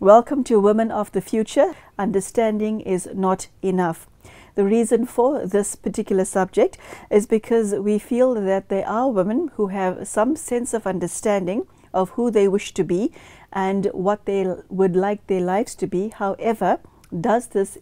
Welcome to Women of the Future. Understanding is not enough. The reason for this particular subject is because we feel that there are women who have some sense of understanding of who they wish to be and what they would like their lives to be. However, does this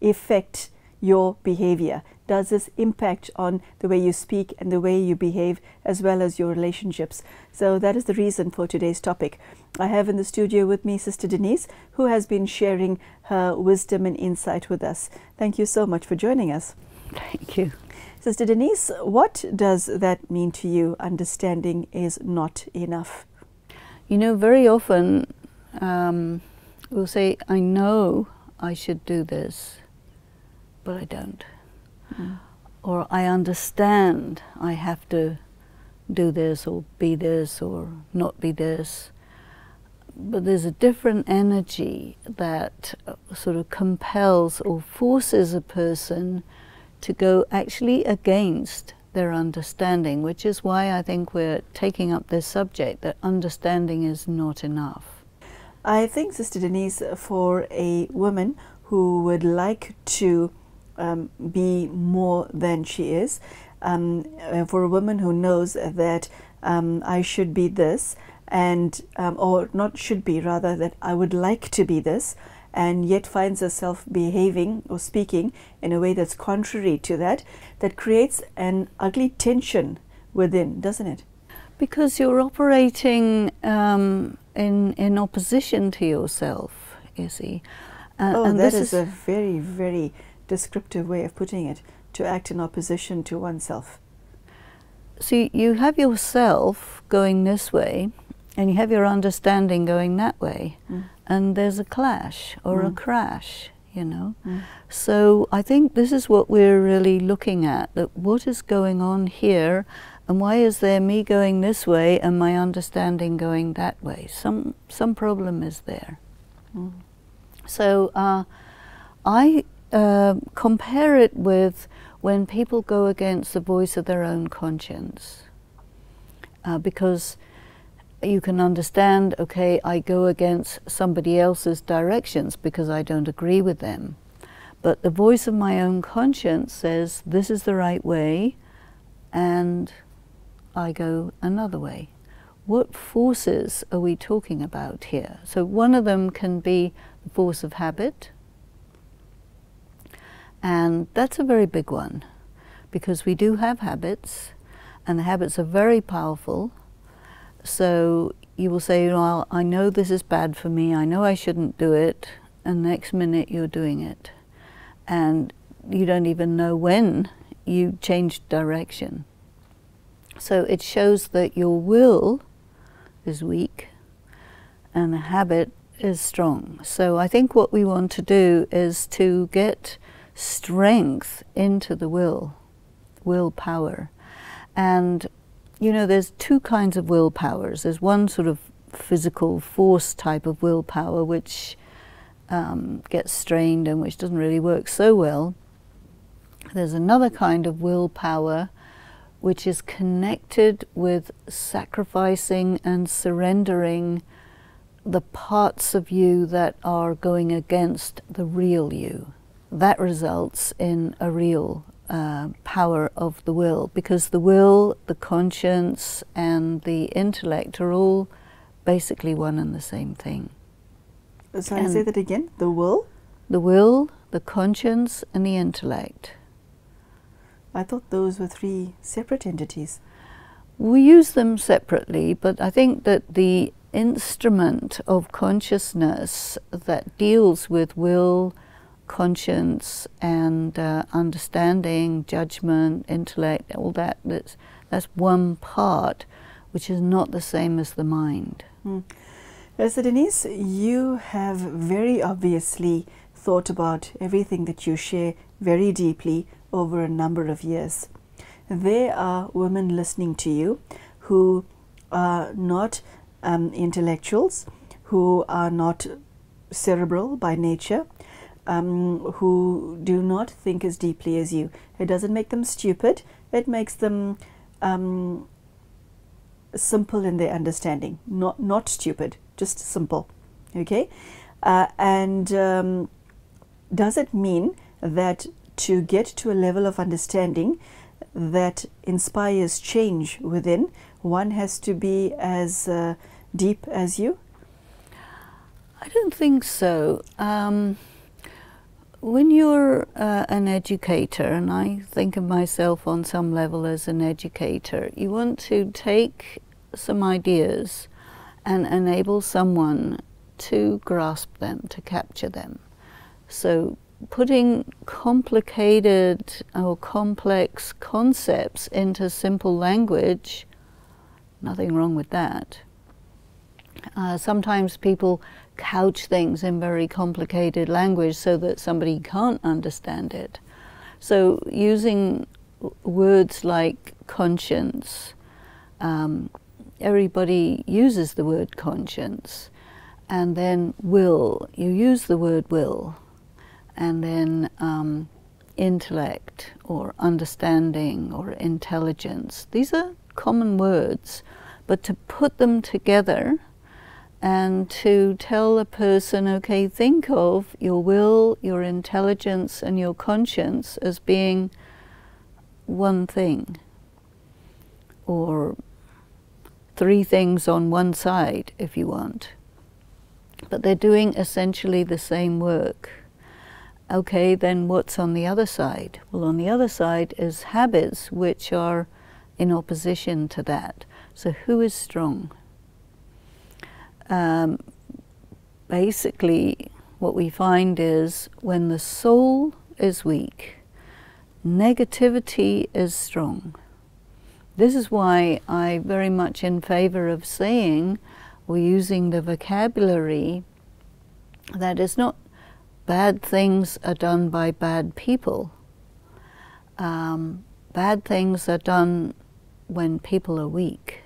affect your behavior? Does this impact on the way you speak and the way you behave, as well as your relationships? So that is the reason for today's topic. I have in the studio with me Sister Denis, who has been sharing her wisdom and insight with us. Thank you so much for joining us. Thank you. Sister Denis, what does that mean to you, understanding is not enough? You know, very often we'll say, I know I should do this, but I don't. Or I understand I have to do this or be this or not be this. But there's a different energy that sort of compels or forces a person to go actually against their understanding, which is why I think we're taking up this subject, that understanding is not enough. I think, Sister Denis, for a woman who would like to be more than she is, for a woman who knows that I should be this, and or not should be, rather that I would like to be this, and yet finds herself behaving or speaking in a way that's contrary to that, that creates an ugly tension within, doesn't it? Because you're operating in opposition to yourself, you see. And that is a very, very descriptive way of putting it, to act in opposition to oneself. See, you have yourself going this way, and you have your understanding going that way, and there's a clash or a crash, you know. So I think this is what we're really looking at, that what is going on here, and why is there me going this way and my understanding going that way? Some problem is there. So I compare it with when people go against the voice of their own conscience, because you can understand, okay, I go against somebody else's directions because I don't agree with them, but the voice of my own conscience says this is the right way, and I go another way. What forces are we talking about here? So one of them can be the force of habit, and that's a very big one, because we do have habits, and the habits are very powerful. So you will say, well, I know this is bad for me, I know I shouldn't do it, and next minute you're doing it. And you don't even know when you changed direction. So it shows that your will is weak and the habit is strong. So I think what we want to do is to get strength into the willpower. And you know, there's two kinds of willpowers. There's one sort of physical force type of willpower which gets strained and which doesn't really work so well. There's another kind of willpower which is connected with sacrificing and surrendering the parts of you that are going against the real you. That results in a real power of the will, because the will, the conscience, and the intellect are all basically one and the same thing. Sorry, say that again. The will? The will, the conscience, and the intellect. I thought those were three separate entities. We use them separately, but I think that the instrument of consciousness that deals with will, conscience, and understanding, judgment, intellect, all that, that's one part which is not the same as the mind. So Denis, you have very obviously thought about everything that you share very deeply over a number of years. There are women listening to you who are not intellectuals, who are not cerebral by nature, who do not think as deeply as you. It doesn't make them stupid, it makes them simple in their understanding, not stupid, just simple. Okay, And does it mean that to get to a level of understanding that inspires change within, one has to be as deep as you? I don't think so. When you're an educator, and I think of myself on some level as an educator, you want to take some ideas and enable someone to grasp them, to capture them. So putting complicated or complex concepts into simple language, nothing wrong with that. Sometimes people couch things in very complicated language so that somebody can't understand it. So using words like conscience, everybody uses the word conscience, and then will, you use the word will, and then intellect or understanding or intelligence. These are common words, but to put them together and to tell a person, okay, think of your will, your intelligence, and your conscience as being one thing, or three things on one side, if you want. But they're doing essentially the same work. Okay, then what's on the other side? Well, on the other side is habits which are in opposition to that. So who is strong? Basically, what we find is when the soul is weak, negativity is strong. This is why I'm very much in favor of saying, or using the vocabulary, that it's not bad things are done by bad people. Bad things are done when people are weak.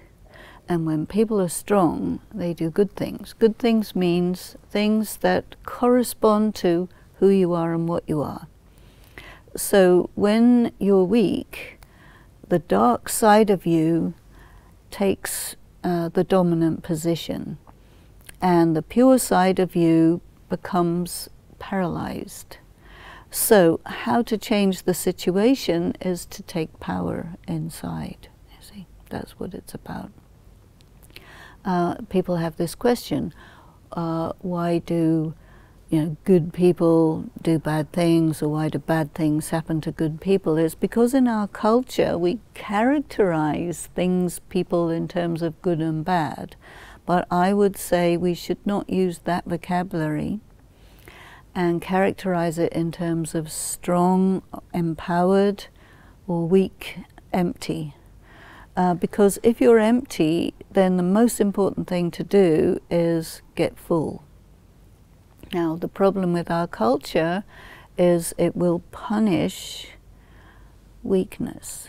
And when people are strong, they do good things. Good things means things that correspond to who you are and what you are. So when you're weak, the dark side of you takes the dominant position, and the pure side of you becomes paralyzed. So how to change the situation is to take power inside. You see, that's what it's about. People have this question, why do good people do bad things, or why do bad things happen to good people? It's because in our culture we characterize things, people, in terms of good and bad. But I would say we should not use that vocabulary and characterize it in terms of strong, empowered, or weak, empty. Because if you're empty, then the most important thing to do is get full. Now, the problem with our culture is it will punish weakness.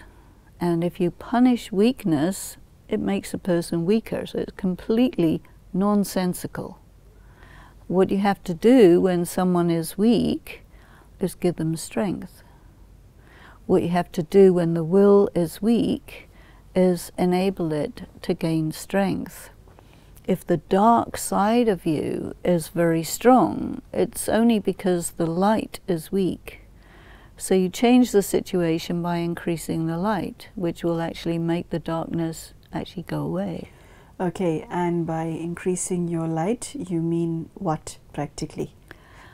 And if you punish weakness, it makes a person weaker. So it's completely nonsensical. What you have to do when someone is weak is give them strength. What you have to do when the will is weak is enable it to gain strength. If the dark side of you is very strong, it's only because the light is weak. So you change the situation by increasing the light, which will actually make the darkness actually go away. Okay, and by increasing your light, you mean what practically?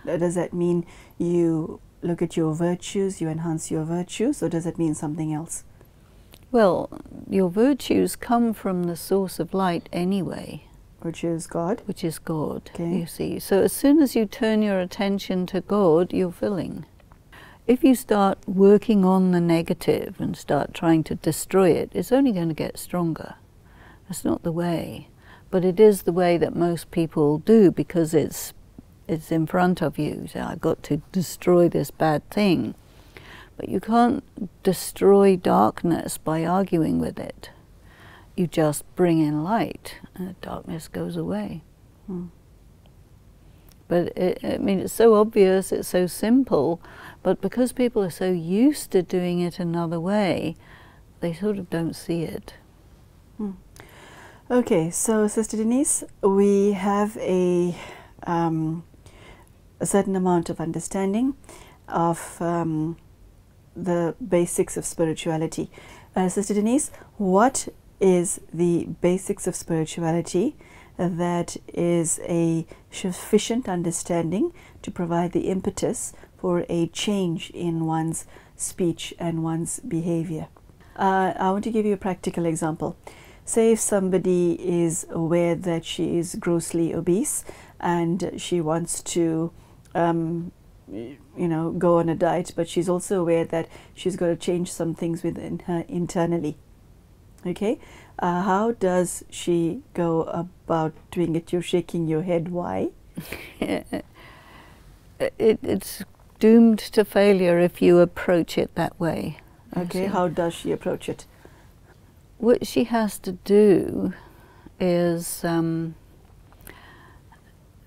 Does that mean you look at your virtues, you enhance your virtues, or does it mean something else? Well, your virtues come from the source of light anyway. Which is God? Which is God, okay. You see. So as soon as you turn your attention to God, you're filling. If you start working on the negative and start trying to destroy it, it's only going to get stronger. That's not the way. But it is the way that most people do, because it's in front of you. So I've got to destroy this bad thing. But you can't destroy darkness by arguing with it. You just bring in light, and the darkness goes away. But I mean, it's so obvious, it's so simple, but because people are so used to doing it another way, they sort of don't see it. Okay, so Sister Denise, we have a a certain amount of understanding of the basics of spirituality. Sister Denise, what is the basics of spirituality that is a sufficient understanding to provide the impetus for a change in one's speech and one's behavior? I want to give you a practical example. Say if somebody is aware that she is grossly obese and she wants to go on a diet, but she's also aware that she's got to change some things within her internally. Okay, how does she go about doing it? You're shaking your head. Why? It's doomed to failure if you approach it that way. Okay, how does she approach it? What she has to do is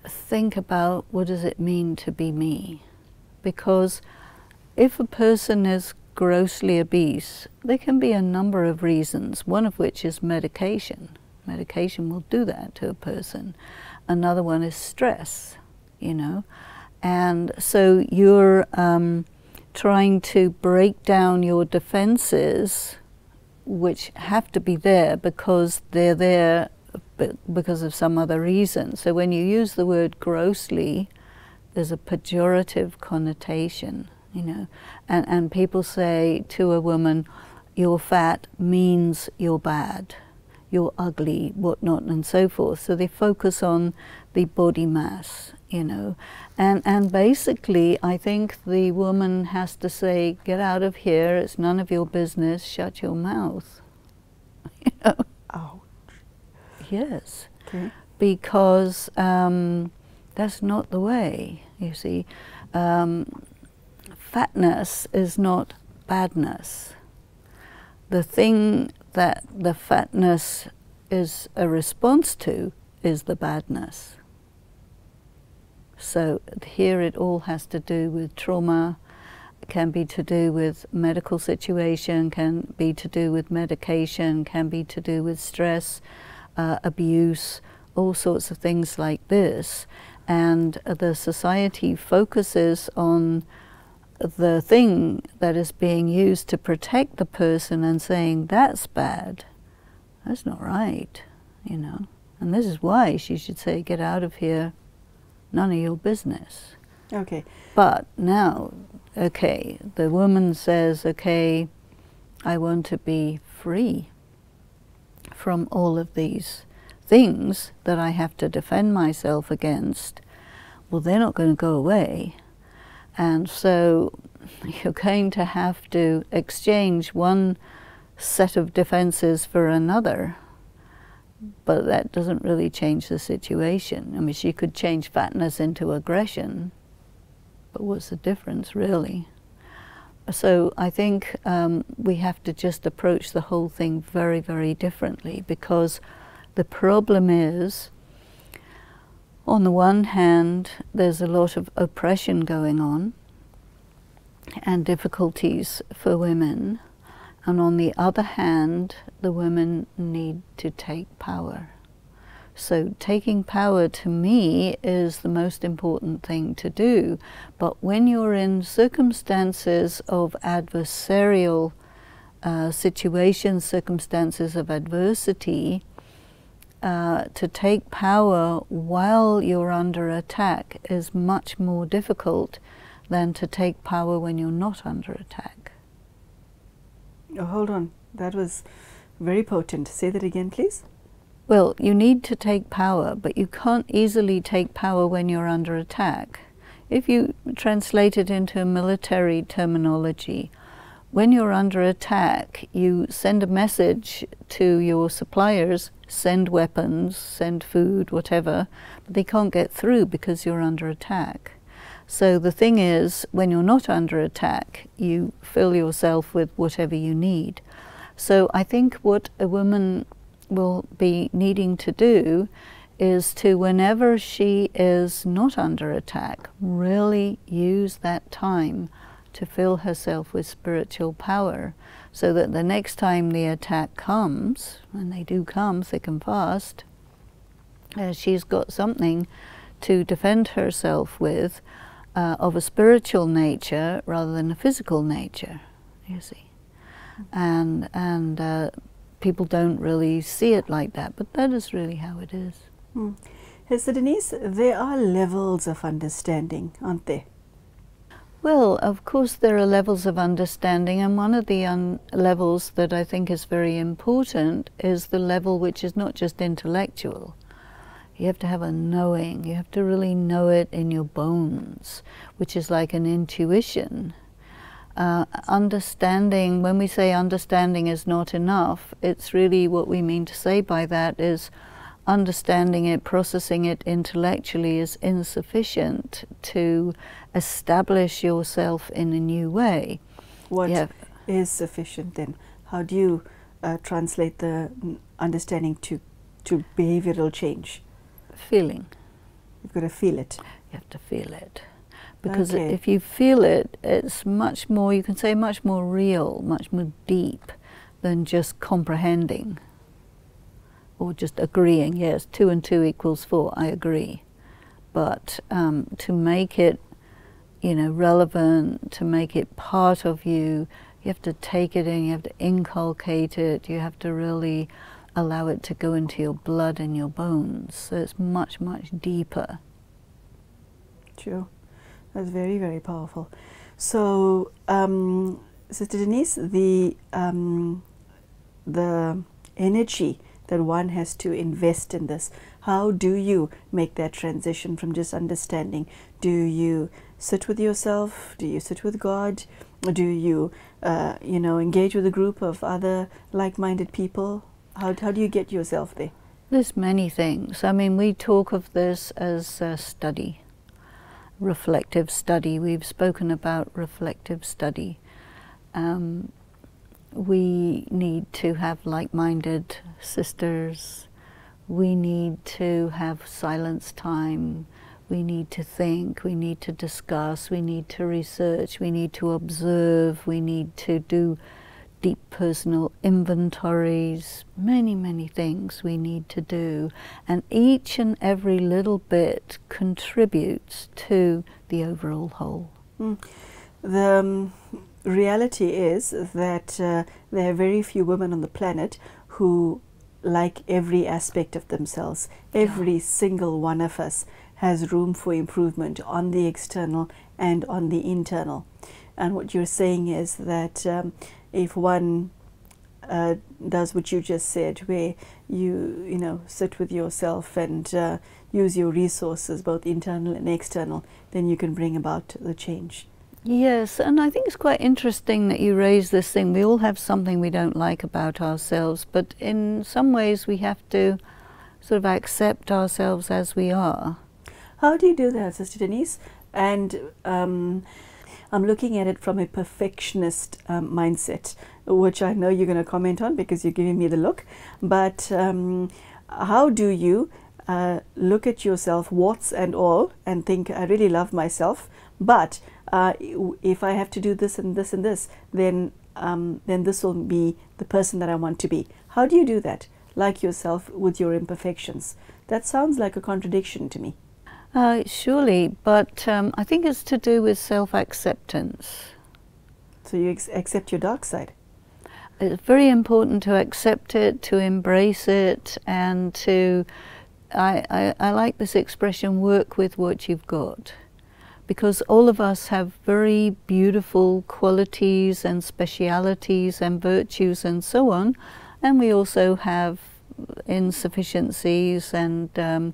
think about, what does it mean to be me? Because if a person is grossly obese, there can be a number of reasons, one of which is medication. Medication will do that to a person. Another one is stress, and so you're trying to break down your defenses, which have to be there because they're there because of some other reason. So when you use the word grossly, there's a pejorative connotation, and people say to a woman, you're fat means you're bad, you're ugly, whatnot, and so forth. So they focus on the body mass, and basically I think the woman has to say, get out of here, it's none of your business, shut your mouth. Ouch. Yes. Okay. Because that's not the way, you see. Fatness is not badness. The thing that the fatness is a response to is the badness. So here it all has to do with trauma, can be to do with medical situation, can be to do with medication, can be to do with stress, abuse, all sorts of things like this. And the society focuses on the thing that is being used to protect the person and saying, that's bad, that's not right, and this is why she should say, get out of here, none of your business. Okay. But now, okay, the woman says, okay, I want to be free from all of these things that I have to defend myself against. Well, they're not going to go away. And so you're going to have to exchange one set of defenses for another. But that doesn't really change the situation. I mean, she could change fatness into aggression, but what's the difference, really? So I think we have to just approach the whole thing very, very differently, because the problem is, on the one hand, there's a lot of oppression going on and difficulties for women, and on the other hand, the women need to take power. So taking power, to me, is the most important thing to do. But when you're in circumstances of adversarial situations, circumstances of adversity, to take power while you're under attack is much more difficult than to take power when you're not under attack. Oh, hold on, that was very potent. Say that again, please. Well, you need to take power, but you can't easily take power when you're under attack. If you translate it into military terminology, when you're under attack, you send a message to your suppliers, send weapons, send food, whatever, but they can't get through because you're under attack. So the thing is, when you're not under attack, you fill yourself with whatever you need. So I think what a woman will be needing to do is to, whenever she is not under attack, really use that time to fill herself with spiritual power, so that the next time the attack comes, and they do come thick and fast, she's got something to defend herself with of a spiritual nature rather than a physical nature, you see. And people don't really see it like that, but that is really how it is. So Denise, there are levels of understanding, aren't there? Well, of course there are levels of understanding, and one of the levels that I think is very important is the level which is not just intellectual. You have to have a knowing, you have to really know it in your bones, which is like an intuition. Understanding, when we say understanding is not enough, it's really what we mean to say by that is understanding it, processing it intellectually is insufficient to establish yourself in a new way. What is sufficient then? How do you translate the understanding to behavioral change? Feeling. You've got to feel it. You have to feel it. Because if you feel it, it's much more, you can say much more real, much more deep than just comprehending or just agreeing. Yes, 2 and 2 equals 4, I agree. But to make it, you know, relevant, to make it part of you, you have to take it in, you have to inculcate it, you have to really allow it to go into your blood and your bones. So it's much, much deeper. Sure. That's very, very powerful. So, Sister Denise, the energy that one has to invest in this, how do you make that transition from just understanding? Do you sit with yourself? Do you sit with God? Or do you, engage with a group of other like-minded people? How do you get yourself there? There's many things. I mean, we talk of this as a study. Reflective study. We've spoken about reflective study. We need to have like-minded sisters. We need to have silence time. We need to think. We need to discuss. We need to research. We need to observe. We need to do deep personal inventories, many, many things we need to do, and each and every little bit contributes to the overall whole. The reality is that there are very few women on the planet who like every aspect of themselves. Every single one of us has room for improvement on the external and on the internal. And what you're saying is that if one does what you just said, where you sit with yourself and use your resources, both internal and external, then you can bring about the change. Yes, and I think it's quite interesting that you raise this thing. We all have something we don't like about ourselves, but in some ways we have to sort of accept ourselves as we are. How do you do that, Sister Denise? And I'm looking at it from a perfectionist mindset, which I know you're going to comment on because you're giving me the look. But how do you look at yourself, warts and all, and think, I really love myself, but if I have to do this and this and this, then this will be the person that I want to be. How do you do that? Like yourself with your imperfections. That sounds like a contradiction to me. Surely, but I think it's to do with self-acceptance. So you accept your dark side? It's very important to accept it, to embrace it, and to, I like this expression, work with what you've got. Because all of us have very beautiful qualities and specialities and virtues and so on, and we also have insufficiencies and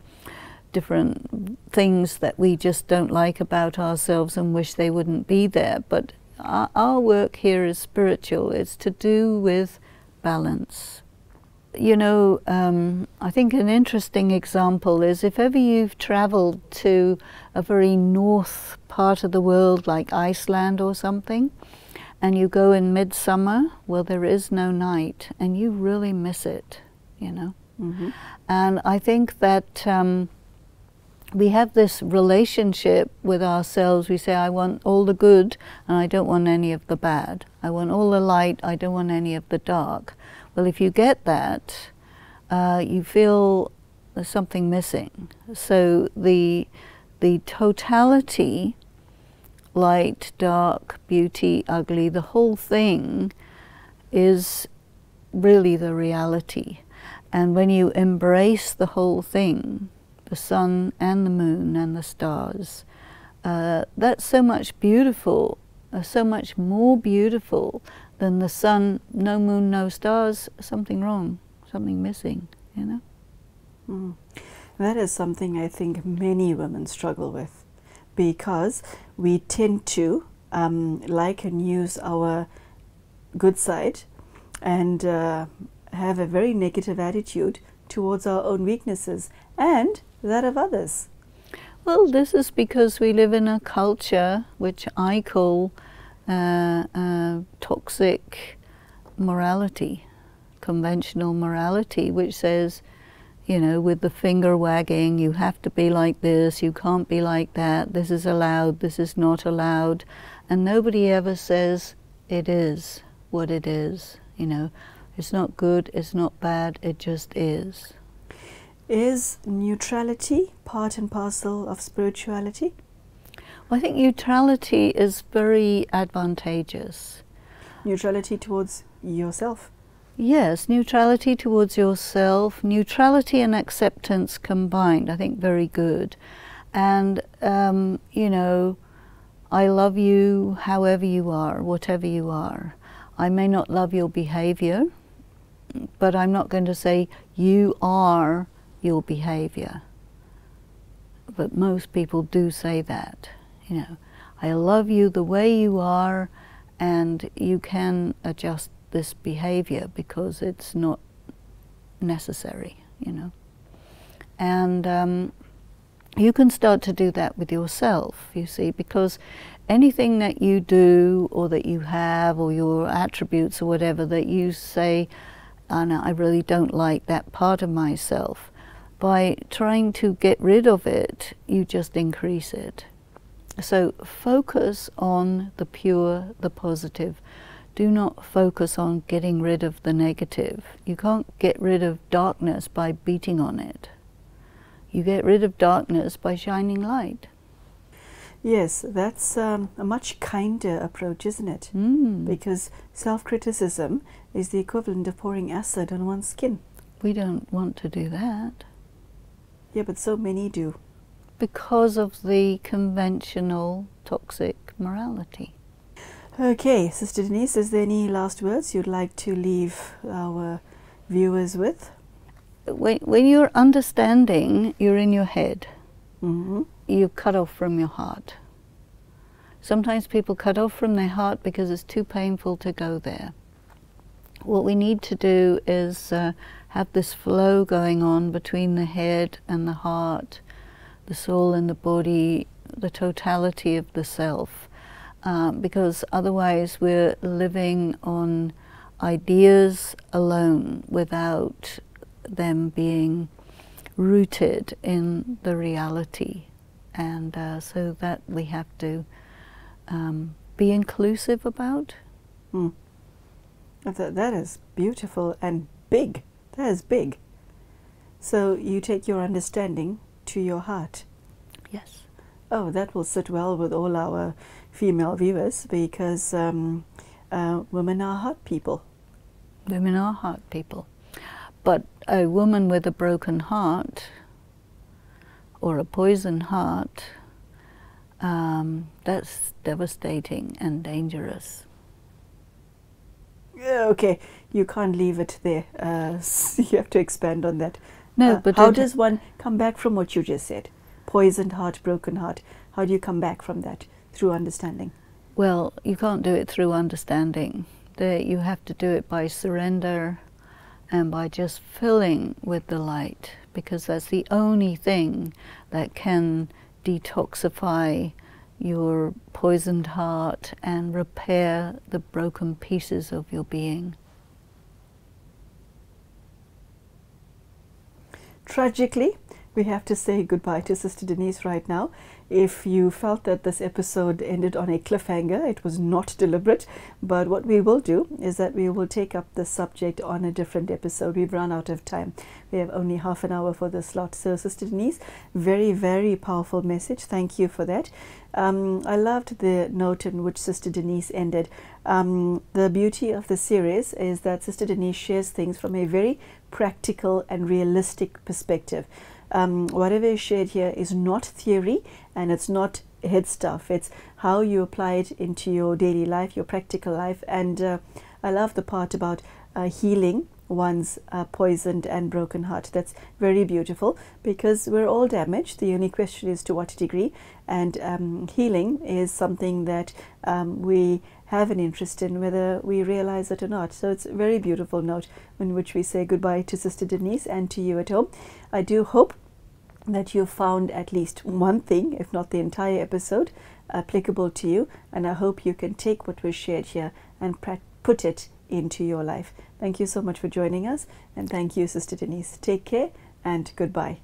different things that we just don't like about ourselves and wish they wouldn't be there. But our work here is spiritual. It's to do with balance. You know, I think an interesting example is if ever you've traveled to a very north part of the world like Iceland or something, and you go in midsummer, well, there is no night and you really miss it, you know. Mm-hmm. And I think that we have this relationship with ourselves. We say, I want all the good and I don't want any of the bad. I want all the light, I don't want any of the dark. Well, if you get that, you feel there's something missing. So the totality, light, dark, beauty, ugly, the whole thing is really the reality. And when you embrace the whole thing, the sun and the moon and the stars, that's so much beautiful, so much more beautiful than the sun, no moon, no stars, something wrong, something missing, you know? Mm. That is something I think many women struggle with, because we tend to like and use our good side and have a very negative attitude towards our own weaknesses and that of others. Well, this is because we live in a culture which I call toxic morality, conventional morality, which says, you know, with the finger wagging, you have to be like this, you can't be like that, this is allowed, this is not allowed, and nobody ever says it is what it is, you know. It's not good, it's not bad, it just is. Is neutrality part and parcel of spirituality? I think neutrality is very advantageous. Neutrality towards yourself? Yes, neutrality towards yourself, neutrality and acceptance combined, I think very good. And, you know, I love you however you are, whatever you are. I may not love your behavior, but I'm not going to say you are your behavior. But most people do say that, you know. I love you the way you are, and you can adjust this behavior because it's not necessary, you know. And you can start to do that with yourself, you see, because anything that you do or that you have or your attributes or whatever that you say, oh, no, I really don't like that part of myself, by trying to get rid of it, you just increase it. So focus on the pure, the positive. Do not focus on getting rid of the negative. You can't get rid of darkness by beating on it. You get rid of darkness by shining light. Yes, that's a much kinder approach, isn't it? Because self-criticism is the equivalent of pouring acid on one's skin. We don't want to do that. Yeah, but so many do. Because of the conventional toxic morality. Okay, Sister Denise, is there any last words you'd like to leave our viewers with? When you're understanding, you're in your head. Mm-hmm. You cut off from your heart. Sometimes people cut off from their heart because it's too painful to go there. What we need to do is have this flow going on between the head and the heart, the soul and the body, the totality of the self. Because otherwise we're living on ideas alone without them being rooted in the reality. And so that we have to be inclusive about. That is beautiful and big. That is big. So you take your understanding to your heart. Yes. Oh, that will sit well with all our female viewers, because women are heart people. Women are heart people. But a woman with a broken heart or a poisoned heart, that's devastating and dangerous. Yeah, okay, you can't leave it there. You have to expand on that. No, but how does one come back from what you just said? Poisoned heart, broken heart. How do you come back from that? Through understanding? Well, you can't do it through understanding. You have to do it by surrender and by just filling with the light, because that's the only thing that can detoxify your poisoned heart and repair the broken pieces of your being. Tragically, We have to say goodbye to Sister Denise right now. If you felt that this episode ended on a cliffhanger, it was not deliberate, but what we will do is that we will take up the subject on a different episode. We've run out of time. We have only half an hour for this slot. So Sister Denise, very, very powerful message. Thank you for that. I loved the note in which Sister Denise ended. The beauty of the series is that Sister Denise shares things from a very practical and realistic perspective. Whatever is shared here is not theory, and it's not head stuff. It's how you apply it into your daily life, your practical life. And I love the part about healing one's poisoned and broken heart. That's very beautiful, because we're all damaged. The only question is to what degree. And healing is something that we have an interest in, whether we realize it or not. So it's a very beautiful note in which we say goodbye to Sister Denise and to you at home. I do hope that you found at least one thing, if not the entire episode, applicable to you, and I hope you can take what was shared here and put it into your life. Thank you so much for joining us, and thank you, Sister Denise. Take care and goodbye.